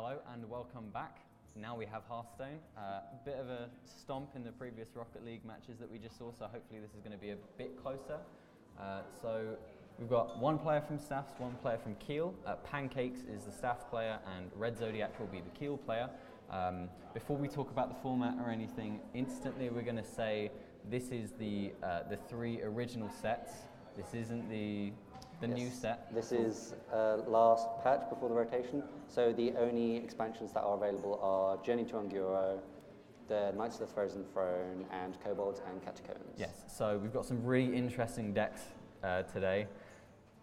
Hello and welcome back. Now we have Hearthstone. A bit of a stomp in the previous Rocket League matches that we just saw, so hopefully this is going to be a bit closer. So we've got one player from Staffs, one player from Kiel. Pancakes is the Staff player and Red Zodiac will be the Kiel player. Before we talk about the format or anything, instantly we're going to say this is the three original sets. This isn't the new set. This is last patch before the rotation. So the only expansions that are available are Journey to Unguro, the Knights of the Frozen Throne, and Kobolds and Catacombs. Yes, so we've got some really interesting decks today.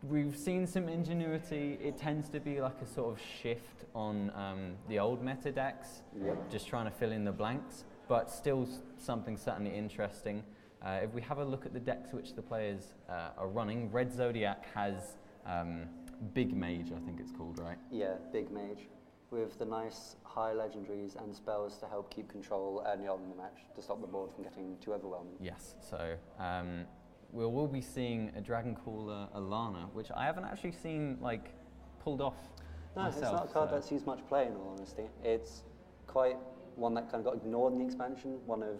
We've seen some ingenuity. It tends to be like a sort of shift on the old meta decks, just trying to fill in the blanks, but still something certainly interesting. If we have a look at the decks which the players are running, Red Zodiac has Big Mage, I think it's called, right? Yeah, Big Mage, with the nice high legendaries and spells to help keep control early on in the match, to stop the board from getting too overwhelming. Yes, so we'll be seeing a Dragon Caller Alana, which I haven't actually seen like pulled off myself. It's not a card that sees much play, in all honesty. It's quite one that kind of got ignored in the expansion, one of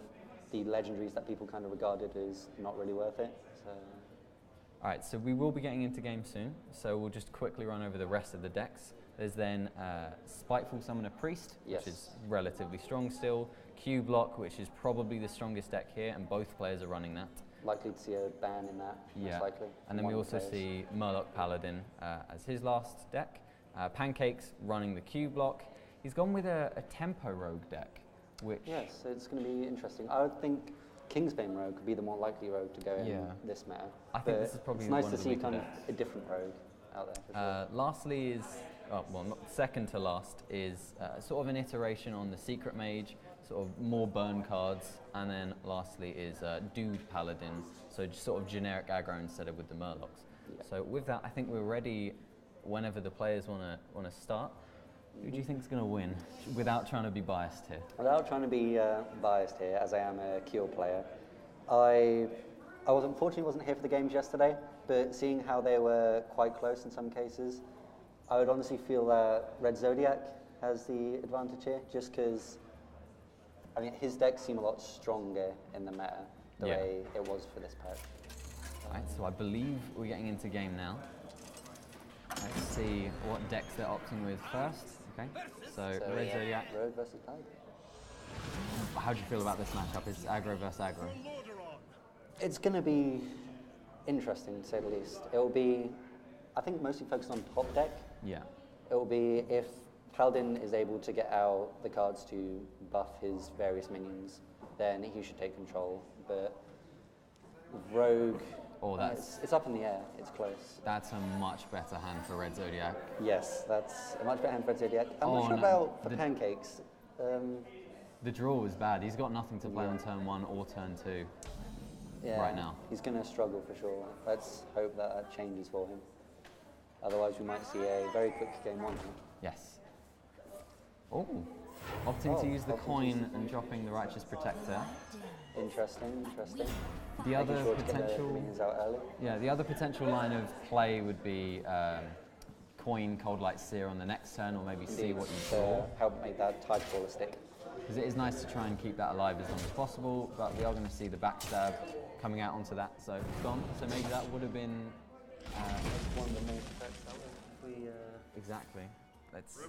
the legendaries that people kind of regarded as not really worth it. Alright, so we will be getting into game soon, so we'll just quickly run over the rest of the decks. There's then Spiteful Summoner Priest, which is relatively strong still, Q-Block, which is probably the strongest deck here, and both players are running that. Likely to see a ban in that, most likely. And then we also see Murloc Paladin as his last deck. Pancakes running the Q-Block. He's gone with a Tempo Rogue deck. Yes, it's going to be interesting. I would think Kingsbane Rogue could be the more likely rogue to go in this meta. I think this is probably it's nice to see kind of a different rogue out there. For sure. Lastly is, second to last is sort of an iteration on the Secret Mage, sort of more burn cards, and then lastly is Dude Paladin, so just sort of generic aggro instead of with the Murlocs. Yeah. So with that, I think we're ready whenever the players want to start. Who do you think is going to win, without trying to be biased here? Without trying to be biased here, as I am a Kiel player, I unfortunately wasn't here for the games yesterday, but seeing how they were quite close in some cases, I would honestly feel that Red Zodiac has the advantage here, just because I mean his decks seem a lot stronger in the meta, the way it was for this patch. Alright, so I believe we're getting into game now. Let's see what decks they're opting with first. Okay, so Red Zodiac. Rogue versus Paladin. How do you feel about this matchup? It's aggro versus aggro. It's going to be interesting, to say the least. It will be, I think, mostly focused on top deck. Yeah. It will be if Paladin is able to get out the cards to buff his various minions, then he should take control. But Rogue, it's up in the air, it's close. That's a much better hand for Red Zodiac. Yes, that's a much better hand for Red Zodiac. I'm not sure about for Pancakes. The draw was bad. He's got nothing to play on turn 1 or turn 2 right now. He's going to struggle for sure. Let's hope that changes for him. Otherwise we might see a very quick game 1. Yes. Oh, opting to use the coin and dropping the Righteous Protector. Interesting. The other the other potential line of play would be coin Cold Light Seer on the next turn, or maybe see what you draw. Help make that Tidecaller stick. Because it is nice to try and keep that alive as long as possible, but we are going to see the backstab coming out onto that, so it's gone. So maybe that would have been one of the main effects that we exactly. Let's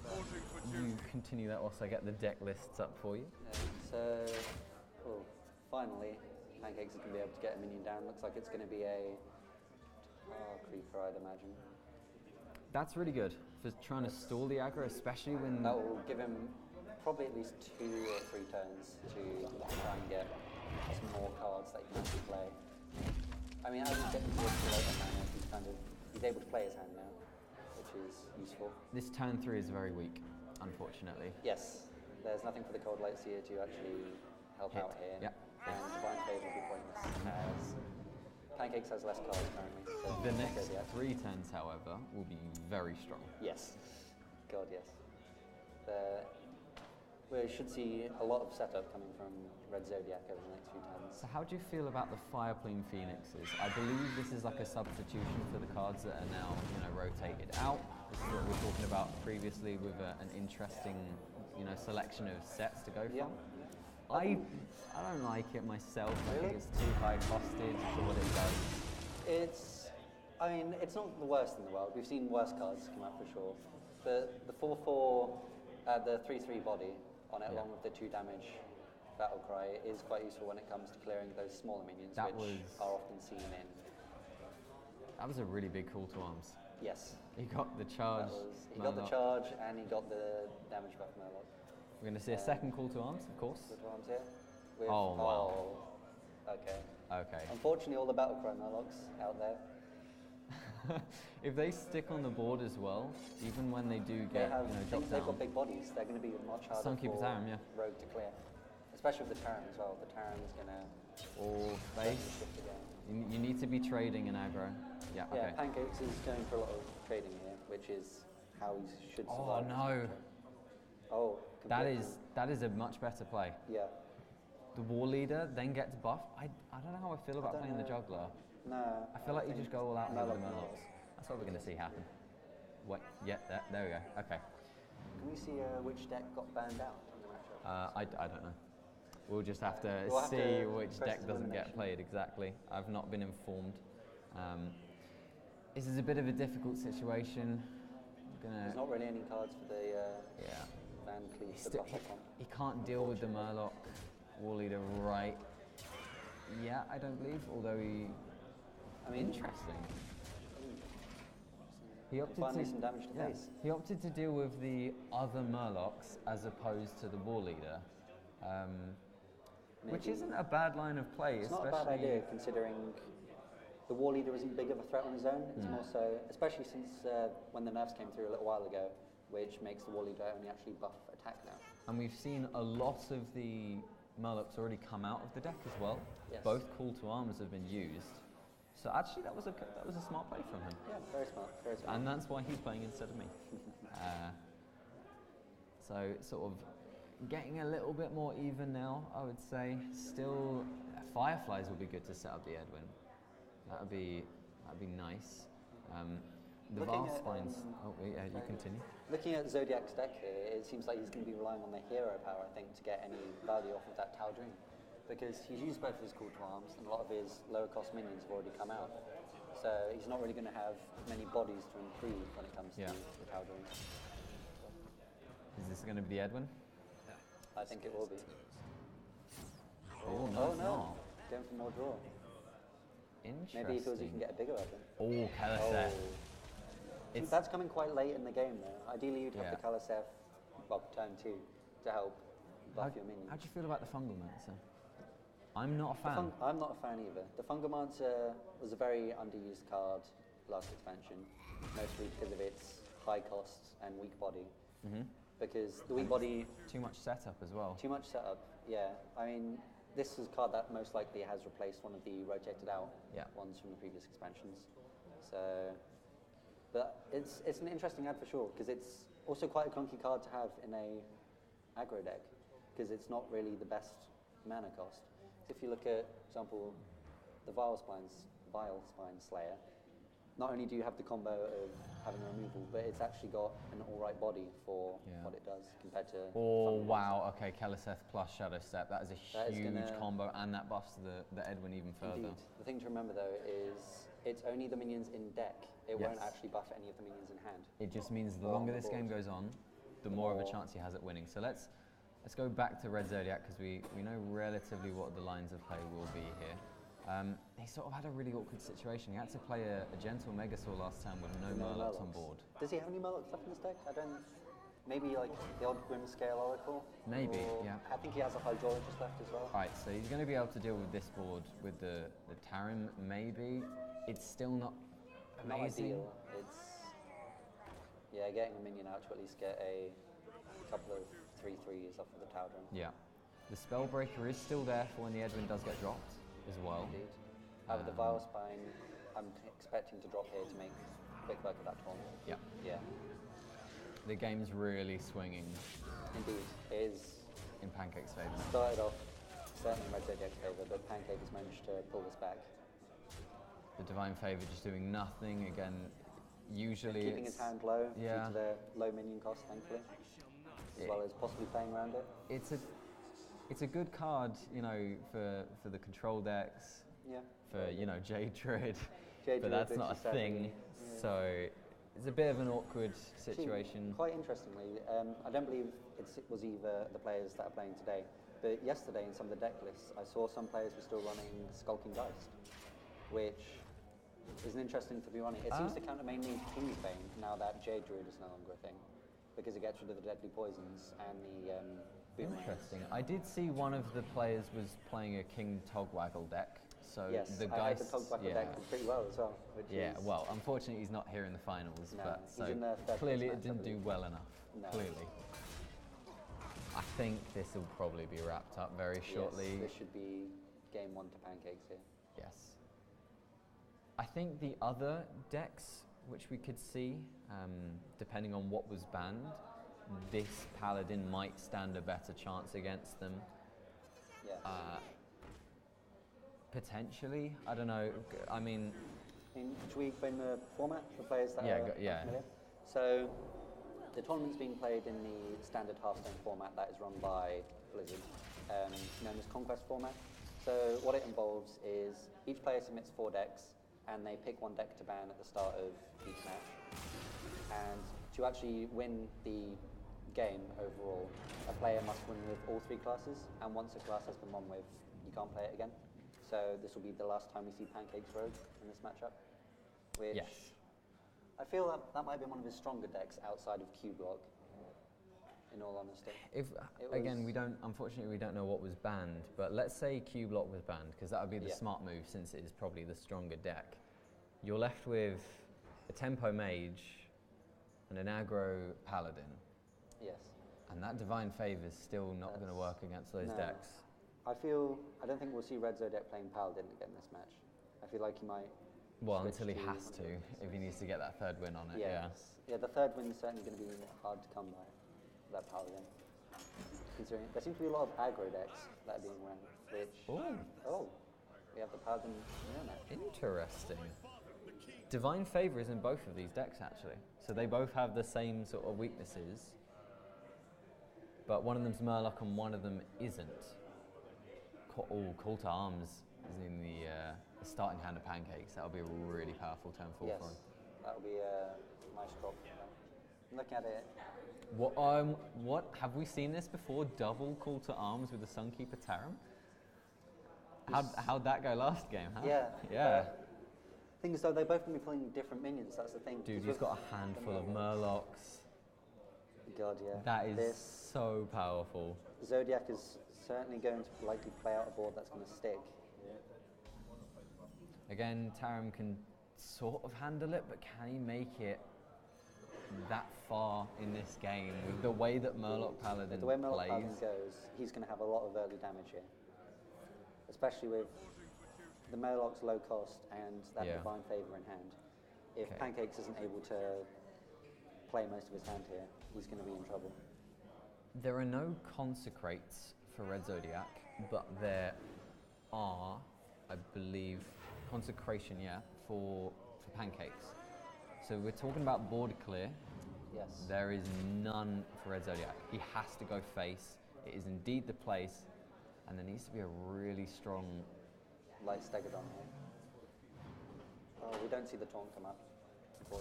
you continue that whilst I get the deck lists up for you. Finally, Pancakes is going to be able to get a minion down. Looks like it's going to be a Tar Creeper, I'd imagine. That's really good for trying to stall the aggro, especially when... That will give him probably at least 2 or 3 turns to try and get some more cards that he can actually play. I mean, as he's getting towards the later mana, he's able to play his hand now, which is useful. This turn 3 is very weak, unfortunately. Yes, there's nothing for the Cold Light Seer to actually help out here. Yep. And Divine Fade will be pointless, as Pancakes has less cards currently. So the next 3 turns, however, will be very strong. Yes. God, yes. We should see a lot of setup coming from Red Zodiac over the next few turns. So how do you feel about the Fireplume Phoenixes? I believe this is like a substitution for the cards that are now, rotated out. This is what we were talking about previously with an interesting, selection of sets to go from. Yeah. I don't like it myself. I think it's too high costed for what it does. It's not the worst in the world. We've seen worse cards come out for sure. But the 4/4, the 3/3 body on it, along with the 2 damage battle cry, is quite useful when it comes to clearing those smaller minions, which are often seen in. That was a really big call to arms. Yes. He got the charge. He got the charge and he got the damage buff Murloc. We're going to see a second call to arms, of course. Call to arms here. With, wow. Okay. Unfortunately, all the battle cry Murlocs out there. If they stick on the board as well, even when they do get dropped down. They've got big bodies. They're going to be much harder for Rogue to clear, especially with the Terran as well. The Terran is going to face. You need to be trading in aggro. Yeah. Yeah. Okay. Pancakes is going for a lot of trading here, which is how he should survive. Oh no. Oh. That is a much better play. Yeah. The War Leader then gets buffed. I don't know how I feel about playing the Juggler. No. I feel like you just go all out with the Murlocs. That's what we're going to see happen. Wait, yeah, there we go. Okay. Can we see which deck got banned out in the matchup? I don't know. We'll just have to see which deck doesn't get played exactly. I've not been informed. This is a bit of a difficult situation. There's not really any cards for the Van Cleef to buff on. He can't deal with the Murloc War Leader right. Yeah, I don't believe, although interesting. He opted some damage to face. He opted to deal with the other Murlocs as opposed to the War Leader, which isn't a bad line of play. It's not a bad idea considering the War Leader isn't big of a threat on his own. It's more so, especially since when the nerfs came through a little while ago, which makes the War Leader only actually buff attack now. And we've seen a lot of the Murlocs already come out of the deck as well. Yes. Both call to arms have been used. So actually, that was a smart play from him. Yeah, very smart, very smart. And that's why he's playing instead of me. So sort of getting a little bit more even now, I would say. Still, Fireflies would be good to set up the Edwin. That'd be nice. The Vast Spines. You continue. Looking at Zodiac's deck here, it seems like he's going to be relying on the hero power, I think, to get any value off of that Tau Dream. Because he's used both of his call to arms, and a lot of his lower cost minions have already come out. So he's not really going to have many bodies to improve when it comes to the Tau Dream. Is this going to be the Edwin? I think it will be. Oh no. Going for more draw. Interesting. Maybe he feels he can get a bigger weapon. Oh, Kaliseth. That's coming quite late in the game though. Ideally you'd have the Kaliseth, turn 2, to help buff your minions. How do you feel about the Fungalmancer? I'm not a fan. I'm not a fan either. The Fungalmancer was a very underused card last expansion, mostly because of its high cost and weak body. Because the weak body... Too much setup as well. Too much setup, yeah. I mean, this is a card that most likely has replaced one of the rotated out ones from the previous expansions. So, but it's an interesting ad for sure, because it's also quite a clunky card to have in a aggro deck, because it's not really the best mana cost. So if you look at, for example, the Vile Spine Slayer, not only do you have the combo of having a removal, but it's actually got an alright body for what it does compared to... Oh wow, okay, Kaliseth plus Shadow Step, that is a huge combo, and that buffs the Edwin even further. Indeed. The thing to remember though is it's only the minions in deck. It won't actually buff any of the minions in hand. It just means the longer this game goes on, the more of a chance he has at winning. So let's go back to Red Zodiac, because we know relatively what the lines of play will be here. He sort of had a really awkward situation. He had to play a Gentle Megasaur last time with no Murlocs on board. Does he have any Murlocs left in his deck? Maybe like the odd Grimscale Oracle? Maybe, yeah. I think he has a Hydrologist left as well. Right, so he's going to be able to deal with this board with the Tarim, maybe. It's still not amazing. Not ideal. It's, getting a minion out to at least get a couple of 3/3s off of the Tau Dream. Yeah. The Spellbreaker is still there for when the Edwin does get dropped as well. Indeed. However, the Vile Spine, I'm expecting to drop here to make quick work of that taunt. Yeah. Yeah. The game's really swinging. Indeed. It is in Pancake's favour? Started off certainly in Red Zodiac's favour, but Pancake has managed to pull this back. The Divine Favour just doing nothing again. Usually keeping his hand low due to the low minion cost, thankfully, as well as possibly playing around it. It's a good card, you know, for the control decks. Yeah. For Jade Druid, but that's not a thing. Yeah. So it's a bit of an awkward situation. Actually, quite interestingly, I don't believe it was either the players that are playing today, but yesterday in some of the deck lists, I saw some players were still running Skulking Geist, which is interesting to be running. It seems to counter mainly Kingbane now that Jade Druid is no longer a thing, because it gets rid of the deadly poisons and the boomerangs. Interesting. I did see one of the players was playing a King Togwaggle deck. So yes, the I heard the Togwaggle deck did pretty well as well. Well, unfortunately he's not here in the finals, no, but so the clearly it didn't do well enough. No. Clearly. I think this will probably be wrapped up very shortly. Yes, this should be game 1 to Pancakes here. Yes. I think the other decks which we could see, depending on what was banned, this Paladin might stand a better chance against them. Yes. Potentially, I don't know. I mean, should we explain the format for players that are familiar? So, the tournament's being played in the standard Hearthstone format that is run by Blizzard, known as Conquest format. So, what it involves is each player submits 4 decks, and they pick one deck to ban at the start of each match. And to actually win the game overall, a player must win with all 3 classes, and once a class has been won with, you can't play it again. So this will be the last time we see Pancake's Rogue in this matchup, which I feel that might be one of his stronger decks outside of Q-Block, in all honesty. Unfortunately we don't know what was banned, but let's say Q-Block was banned, because that would be the smart move since it is probably the stronger deck. You're left with a Tempo Mage and an aggro Paladin. Yes. And that Divine Favour is still not going to work against those decks. I don't think we'll see Red Zodiac playing Paladin again this match. I feel like he might. Well, until he has to, if he needs to get that 3rd win on it. Yeah, the 3rd win is certainly going to be hard to come by, that Paladin. Considering there seems to be a lot of aggro decks that are being run, which. We have the Paladin. Interesting. Divine Favour is in both of these decks actually, so they both have the same sort of weaknesses, but one of them's Murloc and one of them isn't. Call to Arms is in the starting hand of Pancakes. That would be a really powerful turn 4 for him. That would be a nice drop. Look at it. What have we seen this before? Double Call to Arms with the Sunkeeper Tarim? How'd that go last game? Huh? Yeah. Thing is though, they're both going to be playing different minions. That's the thing. Dude, he's got a handful of Murlocs. God, yeah. That is so powerful. Zodiac is certainly going to likely play out a board that's going to stick. Again, Tarim can sort of handle it, but can he make it that far in this game with the way that Murloc Paladin plays? The way Murloc Paladin goes, he's going to have a lot of early damage here, especially with the Murloc's low cost and that Divine Favour in hand. If Pancakes isn't able to play most of his hand here, he's going to be in trouble. There are no consecrates for Red Zodiac, but there are, I believe, consecration, for Pancakes. So we're talking about border clear. Yes. There is none for Red Zodiac. He has to go face. It is indeed the place, and there needs to be a really strong light Stegodon here. Oh, we don't see the taunt come up.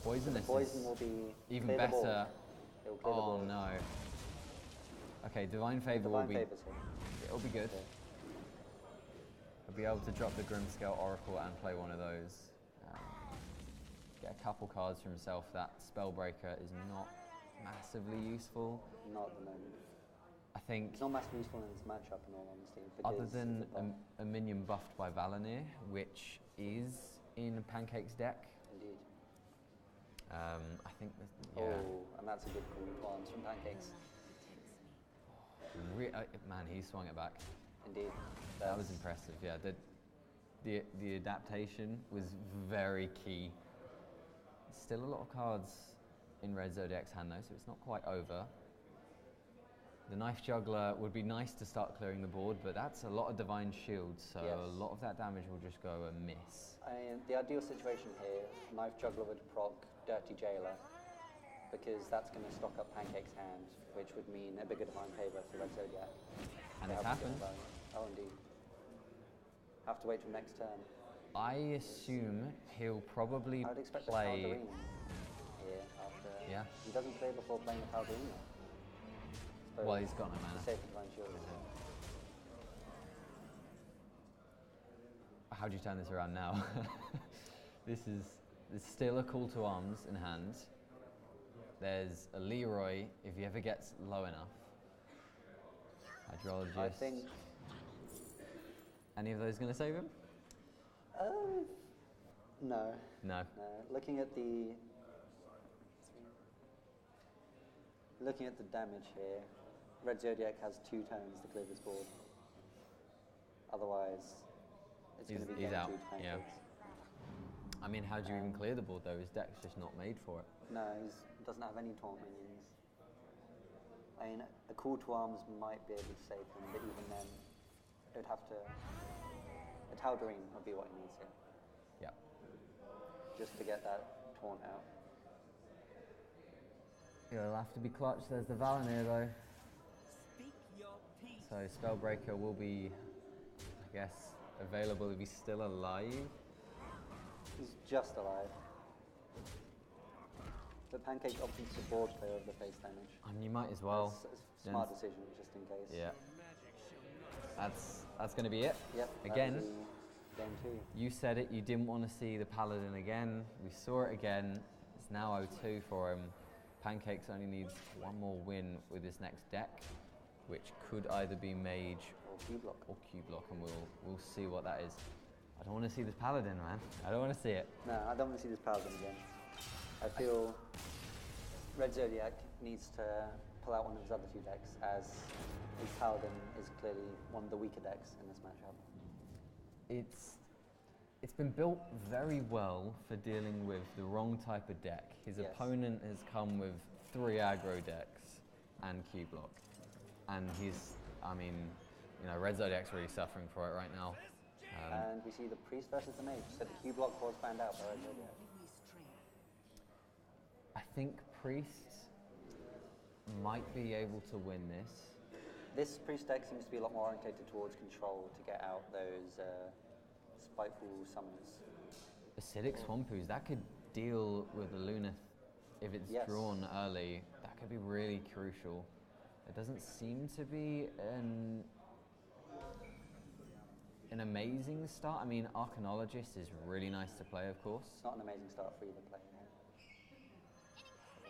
Poisonous. The poison will be even better. It will clear the ball. No. Okay, Divine Favour will be. It'll be good. He'll be able to drop the Grimscale Oracle and play one of those. Get a couple cards for himself. That Spellbreaker is not massively useful. Not at the moment. I think it's not massively useful in this matchup, in all honesty. Other than a minion buffed by Valanir, which is in Pancake's deck. Indeed. I think and that's a good call from Pancakes. Man, he swung it back. Indeed. That was impressive. Yeah, the adaptation was very key. Still a lot of cards in Red Zodiac's hand though, so it's not quite over. The Knife Juggler would be nice to start clearing the board, but that's a lot of Divine Shields, so Yes. a lot of that damage will just go amiss. I mean, the ideal situation here, Knife Juggler would proc Dirty Jailer, because that's going to stock up Pancake's hand, which would mean a bigger Divine Favor for Red Zodiac. And it's happened. Oh, indeed. Have to wait till next turn. I assume he'll probably I would expect play... the Paldarina here after... Yeah. He doesn't play before playing the Paldarina. Well, he's got no mana. Save the Divine Shield. How do you turn this around now? There's still a Call to Arms in hand. There's a Leroy if he ever gets low enough. Hydrologist. I think... Any of those going to save him? No. No. Looking at the damage here, Red Zodiac has 2 turns to clear this board. Otherwise, it's going to be he's game out. 2 to Pancakes. Yeah. I mean, how do you even clear the board though? His deck's just not made for it. No, he doesn't have any taunt minions. I mean, a Call to Arms might be able to save him, but even then, it would have to... A Tal'Darim would be what he needs here. Yeah. Just to get that taunt out. It'll have to be clutch. There's the Valinir though. So Spellbreaker will be, I guess, available if he's still alive. He's just alive. But Pancake options to board clear of the face damage. I mean, you might as well. That's a smart decision, just in case. Yeah. That's going to be it. Yep. Again, game 2. you said it. You didn't want to see the Paladin again. We saw it again. It's now 0-2 for him. Pancakes only needs one more win with his next deck, which could either be Mage Or Q-Block. And we'll see what that is. I don't want to see this Paladin, man. I don't want to see it. No, I don't want to see this Paladin again. I feel Red Zodiac needs to pull out one of his other 2 decks, as his Paladin is clearly one of the weaker decks in this matchup. It's been built very well for dealing with the wrong type of deck. His opponent has come with 3 aggro decks and Q-Block. And Red Zodiac's really suffering for it right now. And we see the Priest versus the Mage, so the Q-Block was banned out by Red Zodiac. I think Priest might be able to win this. This Priest deck seems to be a lot more orientated towards control to get out those spiteful summons. Acidic Swampoos, that could deal with the Lunith if it's drawn early. That could be really crucial. It doesn't seem to be an amazing start. I mean, Arcanologist is really nice to play, of course. It's not an amazing start for either player.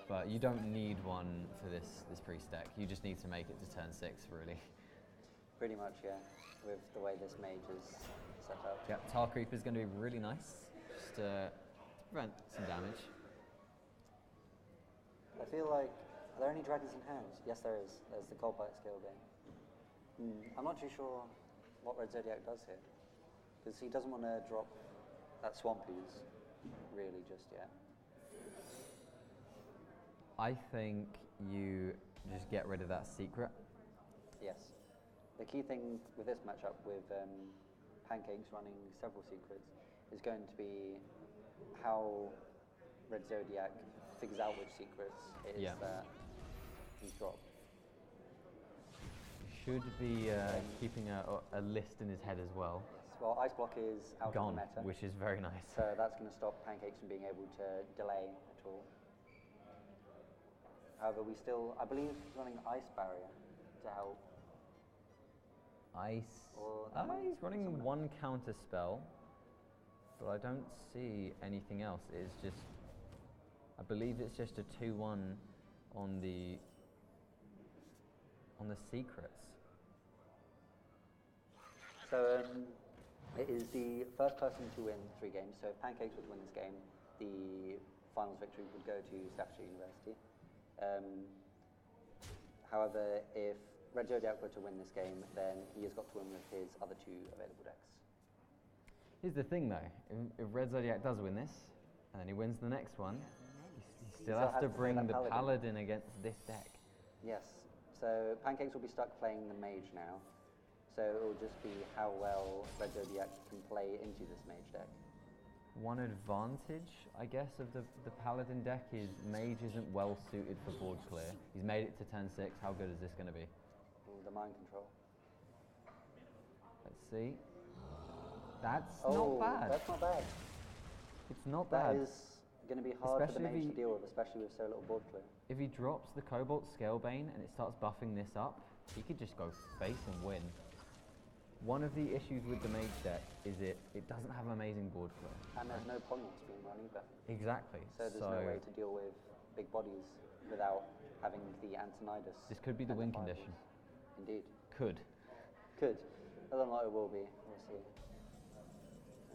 But you don't need one for this Priest deck. You just need to make it to turn 6, really. Pretty much, yeah, with the way this Mage is set up. Yeah, Tar Creeper is going to be really nice, just to prevent some damage. I feel like, are there any dragons in hand? Yes, there is. There's the Coldbite Scale game. I'm not too sure what Red Zodiac does here, because he doesn't want to drop that Swampoos, really, just yet. I think you just get rid of that secret. Yes. The key thing with this matchup, with Pancakes running several secrets, is going to be how Red Zodiac figures out which secrets it is that he's dropped. Should be keeping a list in his head as well. Yes. Well, Ice Block is out Gone, of the meta, which is very nice. so that's going to stop Pancakes from being able to delay at all. However, I believe he's running Ice Barrier to help. Ice. Or He's running one counter spell, but I don't see anything else. It's just, I believe it's just a 2-1 on the secrets. So it is the first person to win 3 games. So if Pancakes would win this game, the finals victory would go to Staffordshire University. However, if Red Zodiac were to win this game, then he has got to win with his other 2 available decks. Here's the thing though, if Red Zodiac does win this, and then he wins the next one, he still has to bring the Paladin against this deck. Yes, So Pancakes will be stuck playing the Mage now. So it will just be how well Red Zodiac can play into this Mage deck. One advantage, I guess, of the Paladin deck is Mage isn't well suited for board clear. He's made it to turn 6. How good is this going to be? Ooh, the mind control. Let's see. That's not bad. That's not bad. It's not bad. That is going to be hard for the Mage to deal with, especially with so little board clear. If he drops the Cobalt Scalebane and it starts buffing this up, he could just go face and win. One of the issues with the Mage deck is it doesn't have amazing board flow. And there's no polymorphs being run either. Exactly. So there's no way to deal with big bodies without having the Antonidas. This could be the win condition. Indeed. Could. Doesn't look like it will be. We'll see.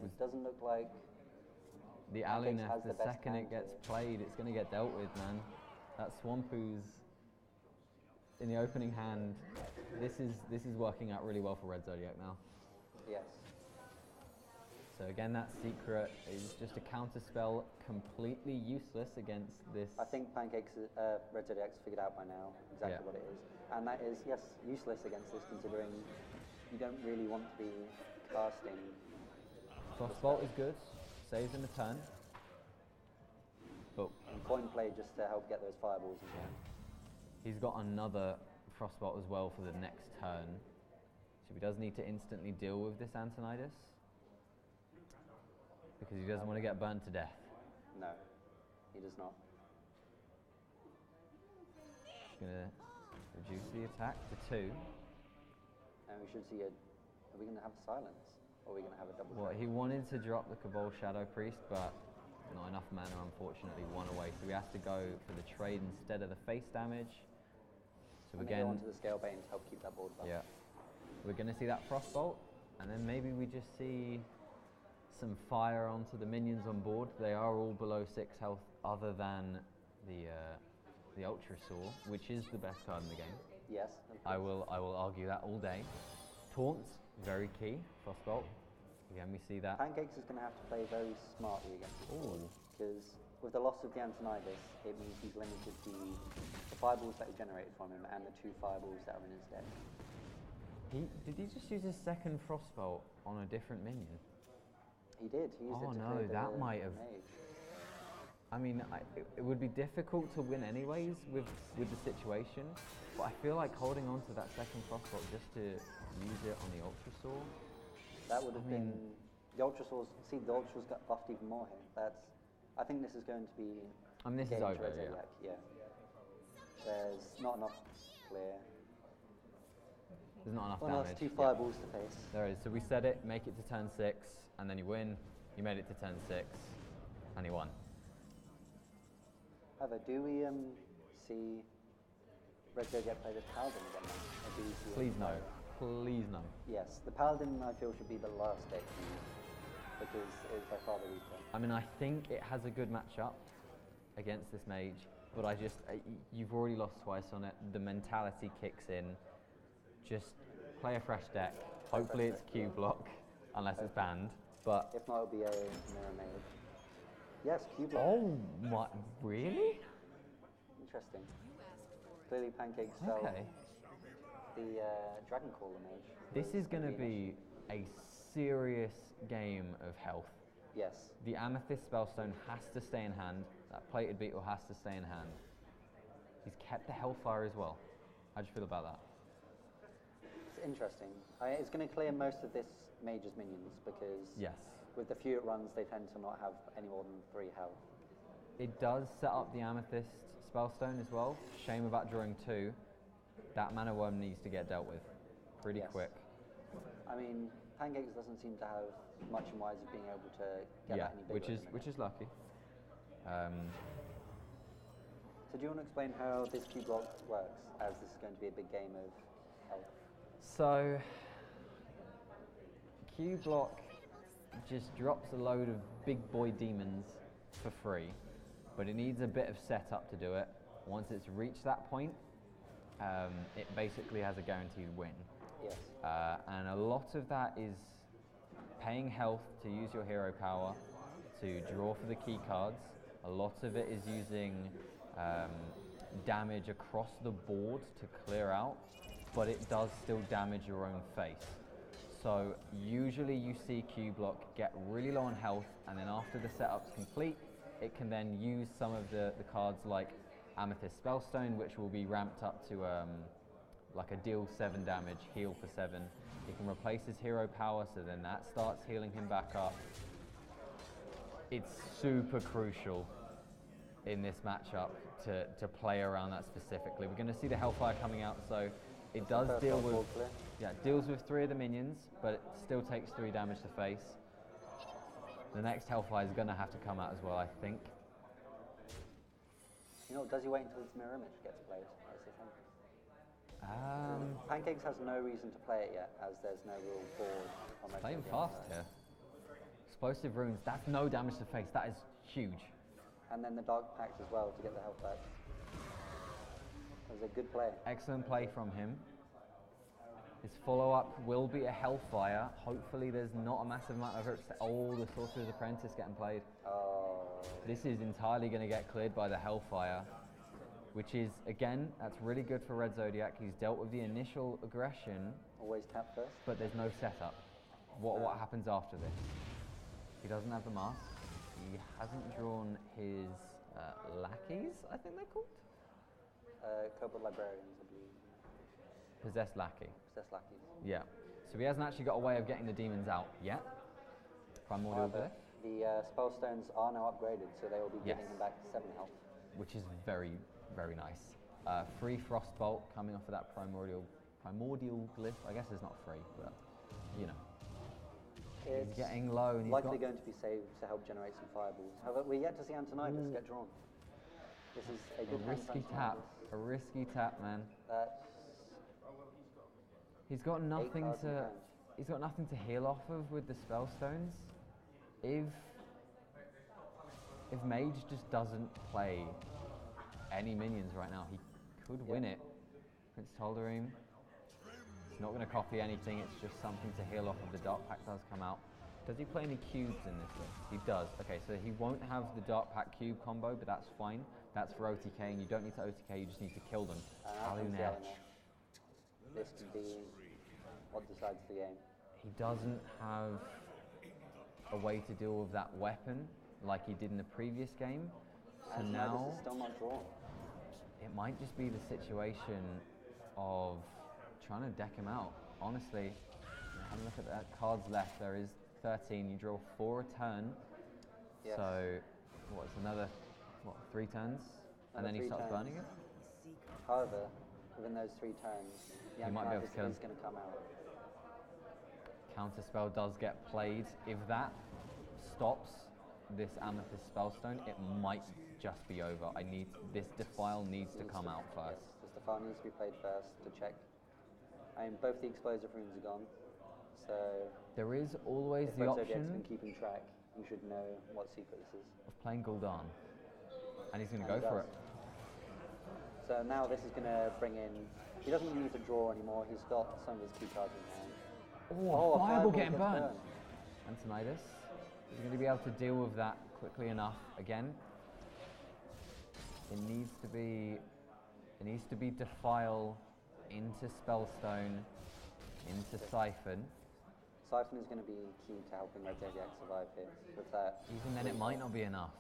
It doesn't look like the Alunath, the second it gets played, it's going to get dealt with, man. That Swampoo's in the opening hand. This is working out really well for Red Zodiac now. Yes. So again, that secret is just a counter spell, completely useless against this. I think Pancakes, Red Zodiac's figured out by now exactly what it is. And that is, yes, useless against this, considering you don't really want to be casting. Frostbolt is good, saves in a turn. But and coin play just to help get those fireballs as well. He's got another Frostbolt as well for the next turn. So he does need to instantly deal with this Antonidas, because he doesn't want to get burned to death. No, he does not. He's going to reduce the attack to 2. And we should see are we going to have a silence? Or are we going to have a double Well, trade? he wanted to drop the Cabal Shadow Priest, but not enough mana, unfortunately, 1 away. So he has to go for the trade instead of the face damage. So and again, go onto the Scalebane to help keep that board buff. Yeah. We're going to see that Frostbolt, and then maybe we just see some fire onto the minions on board. They are all below 6 health, other than the Ultra Saw, which is the best card in the game. Yes. I will argue that all day. Taunts, very key. Frostbolt. Again, we see that. Pancakes is going to have to play very smartly against this board, because with the loss of the Antonidas, it means he's limited to the fireballs that he generated from him and the 2 fireballs that are in his deck. Did he just use his second Frostbolt on a different minion? He did. He used it to no, that might have. Mage. I mean, it would be difficult to win anyways with the situation, but I feel like holding on to that second Frostbolt just to use it on the Ultra Saw. That would have been the Ultra Saws. See, the Ultras got buffed even more here. I think this is going to be. I mean, this is over. Yeah. There's not enough clear. There's not enough damage. That's 2 fireballs to face. There is. So we said it. Make it to turn 6, and then you win. You made it to turn 6, and you won. However, do we see Red Zodiac play the Paladin again now? Or do we see Please no. Please no. Yes, the Paladin I feel should be the last deck to use, because it's by far the weaker. I mean, I think it has a good matchup against this Mage, but you've already lost twice on it. The mentality kicks in. Just play a fresh deck. Hopefully it's Q block, unless it's banned. But if not, it'll be a Mirror Mage. Yes, Q block. Oh my, really? Interesting. Clearly Pancakes fell the Dragon Caller Mage. This is going to be a serious game of health. Yes. The Amethyst Spellstone has to stay in hand. That Plated Beetle has to stay in hand. He's kept the Hellfire as well. How do you feel about that? It's interesting. It's going to clear most of this Mage's minions, because with the few it runs, they tend to not have any more than 3 health. It does set up the Amethyst Spellstone as well. Shame about drawing 2. That Mana Worm needs to get dealt with pretty quick. I mean, Pancakes doesn't seem to have much in wise of being able to get that any bigger. which is lucky. So do you want to explain how this Q block works, as this is going to be a big game of health? So, Q block just drops a load of big boy demons for free, but it needs a bit of setup to do it. Once it's reached that point, it basically has a guaranteed win. Yes. And a lot of that is paying health to use your hero power to draw for the key cards. A lot of it is using damage across the board to clear out, but it does still damage your own face. So usually you see Q-Block get really low on health, and then after the setup's complete, it can then use some of the cards like Amethyst Spellstone, which will be ramped up to like a deal 7 damage, heal for 7. He can replace his hero power, so then that starts healing him back up. It's super crucial in this matchup to play around that specifically. We're going to see the Hellfire coming out, so it does deal with, deals with 3 of the minions, but it still takes 3 damage to face. The next Hellfire is going to have to come out as well, I think. You know, does he wait until his mirror image gets played? Pancakes has no reason to play it yet, as there's no real board on my playing fast here. Explosive runes, that's no damage to face, that is huge. And then the Dark Pact as well to get the health back. That was a good play. Excellent play from him. His follow-up will be a Hellfire. Hopefully there's not a massive amount of hurts. Oh, the Sorcerer's Apprentice getting played. Oh. This is entirely going to get cleared by the Hellfire, which is, again, that's really good for Red Zodiac. He's dealt with the initial aggression. Always tap first. But there's no setup. What happens after this? He doesn't have the mask. He hasn't drawn his lackeys, I think they're called? Kobold Librarians, I believe. Possessed lackey. Possessed lackeys. Yeah. So he hasn't actually got a way of getting the demons out yet. Primordial Glyph. The Spellstones are now upgraded, so they will be giving him back 7 health. Which is very, very nice. Free Frostbolt coming off of that Primordial Glyph. I guess it's not free, but, you know. He's getting low. And he's likely going to be saved to help generate some fireballs. However, we're yet to see Antonidas get drawn. This is a good risky tap. A risky tap, man. He's got nothing to. He's got nothing to heal off of with the Spellstones. If Mage just doesn't play any minions right now, he could win it. Prince Tal'Darim. He's not going to copy anything, it's just something to heal off of. The Dark Pact does come out. Does he play any cubes in this list? He does. Okay, so he won't have the Dark Pact cube combo, but that's fine. That's for OTK, and you don't need to OTK, you just need to kill them. This could be what decides the game. He doesn't have a way to deal with that weapon like he did in the previous game. So now, this is still not drawn. It might just be the situation of trying to deck him out. Honestly, have a look at that. Cards left. There is 13. You draw 4 a turn. Yes. So, what's another 3 turns? And then he starts burning it? However, within those 3 turns, he might be able to kill him. Is going to come out. Counterspell does get played. If that stops this Amethyst Spellstone, it might just be over. This Defile needs to come out first. Yes, this Defile needs to be played first to check. I mean, both the Explosive Runes are gone, so... There is always the option... If Red Zodiac's been keeping track, you should know what secret this is. Of playing Gul'dan. And he's going to go for it. So now this is going to bring in... He doesn't need to draw anymore, he's got some of his key cards in hand. Oh, Fireball getting burnt! Antonidas. He's going to be able to deal with that quickly enough again. It needs to be Defile into Spellstone, into Siphon. Siphon is going to be key to helping Red Zodiac survive here. With that, even then, it might not be enough.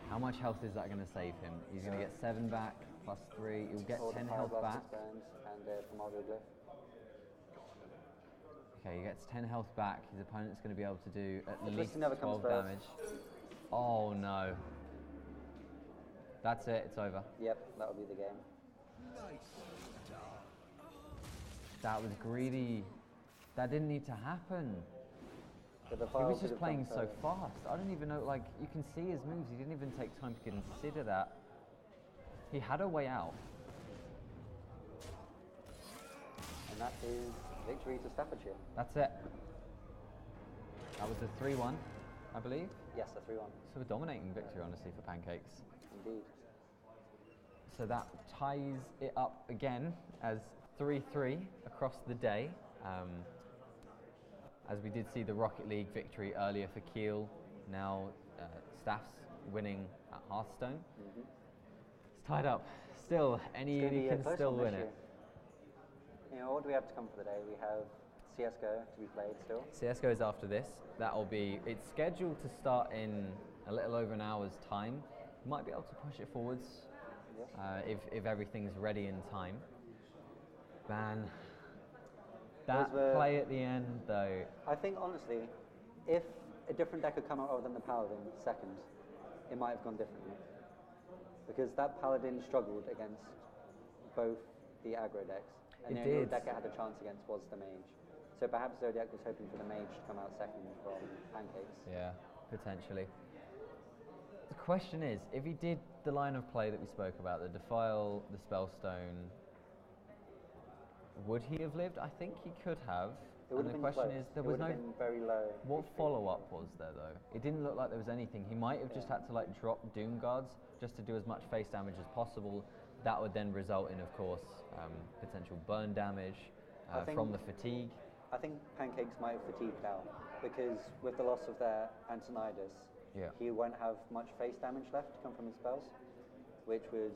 How much health is that going to save him? He's going to get 7 back, plus 3. He'll get 10 health back. And Primordial Glyph. Okay, he gets 10 health back. His opponent's going to be able to do at least 12 damage. Oh no. That's it, it's over. Yep, that'll be the game. That was greedy. That didn't need to happen. He was just playing so fast. I don't even know, like, you can see his moves. He didn't even take time to consider that. He had a way out. And that is victory to Staffordshire. That's it. That was a 3-1, I believe. Yes, a 3-1. So a dominating victory, honestly, for Pancakes. Indeed. So that ties it up again as 3-3 across the day. As we did see the Rocket League victory earlier for Kiel, now Staff's winning at Hearthstone. It's Tied up. Still, any can still win it. You know, what do we have to come for the day? We have CSGO to be played still. CSGO is after this. It's scheduled to start in a little over an hour's time. Might be able to push it forwards if everything's ready in time. Man, that play at the end though. I think honestly, if a different deck had come out other than the Paladin second, it might have gone differently. Because that Paladin struggled against both the aggro decks. And the only deck it had a chance against was the Mage. So perhaps Zodiac was hoping for the Mage to come out second from Pancakes. Yeah, potentially. The question is, if he did the line of play that we spoke about, the Defile, the Spellstone, would he have lived? I think he could have. And the question is, there was no very low. What follow-up was there though? It didn't look like there was anything. He might have just had to like drop Doom Guards just to do as much face damage as possible. That would then result in, of course, potential burn damage from the fatigue. I think Pancakes might have fatigued out because with the loss of their Antonidas, he won't have much face damage left to come from his spells, which would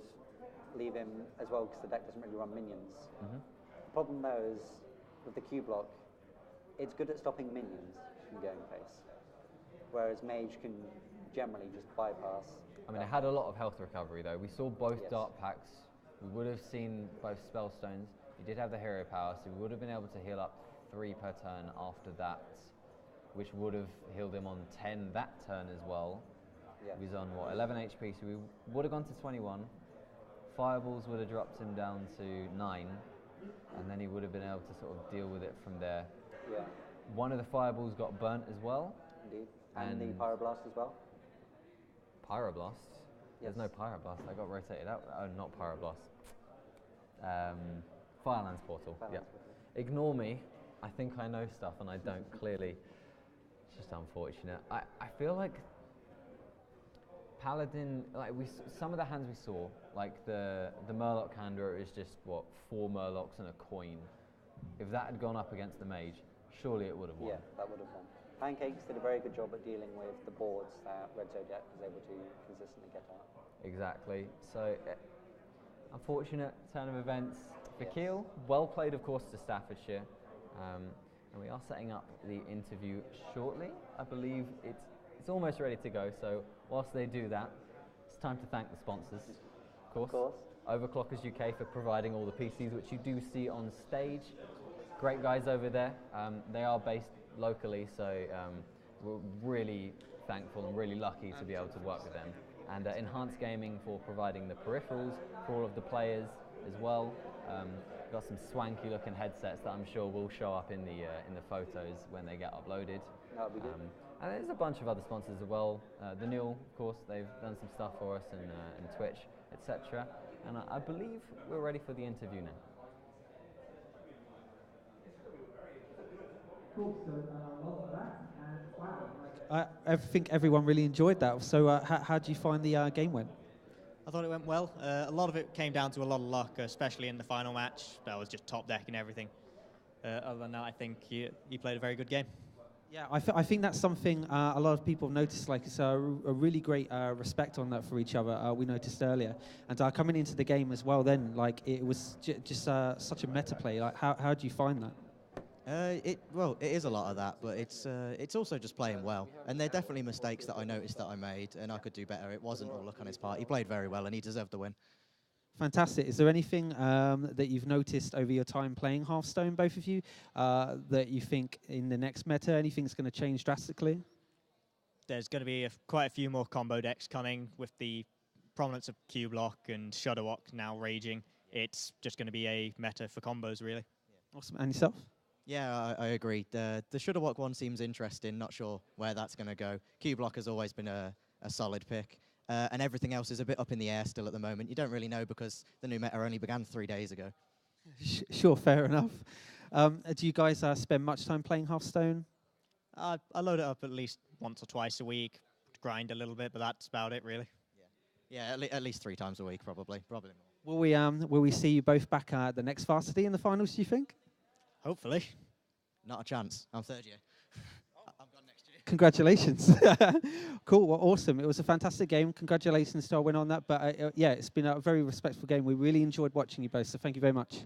leave him as well because the deck doesn't really run minions. The problem though is with the Q block, it's good at stopping minions from going face, whereas Mage can generally just bypass. I mean, it had a lot of health recovery though. We saw both Dark Packs. We would have seen both Spellstones. He did have the hero power, so we would have been able to heal up 3 per turn after that, which would have healed him on 10 that turn as well. He was on, 11 HP, so we would have gone to 21. Fireballs would have dropped him down to 9, and then he would have been able to sort of deal with it from there. One of the Fireballs got burnt as well. Indeed. And the Pyroblast as well. Pyroblast? There's no Pyroblast, that got rotated out. Oh, not Pyroblast. Firelands Portal. Ignore me. I think I know stuff and I don't clearly. It's just unfortunate. I feel like Paladin, like some of the hands we saw, like the Murloc hand where it was just 4 Murlocs and a coin. If that had gone up against the Mage, surely it would have won. Yeah, that would have won. Pancakes did a very good job at dealing with the boards that Red Zodiac was able to consistently get out. Exactly. So, unfortunate turn of events for Kiel. Well played, of course, to Staffordshire. And we are setting up the interview shortly. I believe it's almost ready to go. So, whilst they do that, it's time to thank the sponsors, of course. Overclockers UK for providing all the PCs, which you do see on stage. Great guys over there. They are based locally, so we're really thankful and really lucky to be able to work with them. And Enhanced Gaming for providing the peripherals for all of the players as well. Got some swanky looking headsets that I'm sure will show up in the photos when they get uploaded. That'll be good. And there's a bunch of other sponsors as well. The Newell, of course, they've done some stuff for us in Twitch, etc. And I believe we're ready for the interview now. Cool. So, welcome back. And wow, I think everyone really enjoyed that. So, how do you find the game went? I thought it went well. A lot of it came down to a lot of luck, especially in the final match. That was just top deck and everything. Other than that, I think he played a very good game. Yeah, I think that's something a lot of people have noticed. Like, it's a really great respect on that for each other. We noticed earlier, and coming into the game as well. Then, like, it was just such a meta play. Like, how do you find that? It is a lot of that, but it's also just playing well. And there are definitely mistakes that I noticed that I made, and I could do better. It wasn't all luck on his part. He played very well, and he deserved the win. Fantastic. Is there anything that you've noticed over your time playing Hearthstone, both of you, that you think in the next meta, anything's going to change drastically? There's going to be quite a few more combo decks coming with the prominence of Q-Block and Shudderwock now raging. It's just going to be a meta for combos, really. Yeah. Awesome. And yourself? Yeah, I agree. The Shudderwock one seems interesting. Not sure where that's going to go. Q-Block has always been a solid pick. And everything else is a bit up in the air still at the moment. You don't really know because the new meta only began 3 days ago. Sure, fair enough. Do you guys spend much time playing Hearthstone? I load it up at least once or twice a week, grind a little bit, but that's about it, really. Yeah, at least 3 times a week, probably more. Will we see you both back at the next Varsity in the finals, do you think? Hopefully. Not a chance. I'm third year. I'm gone next year. congratulations. Cool, well, awesome. It was a fantastic game. Congratulations to our winner on that. But yeah, it's been a very respectful game. We really enjoyed watching you both, so thank you very much.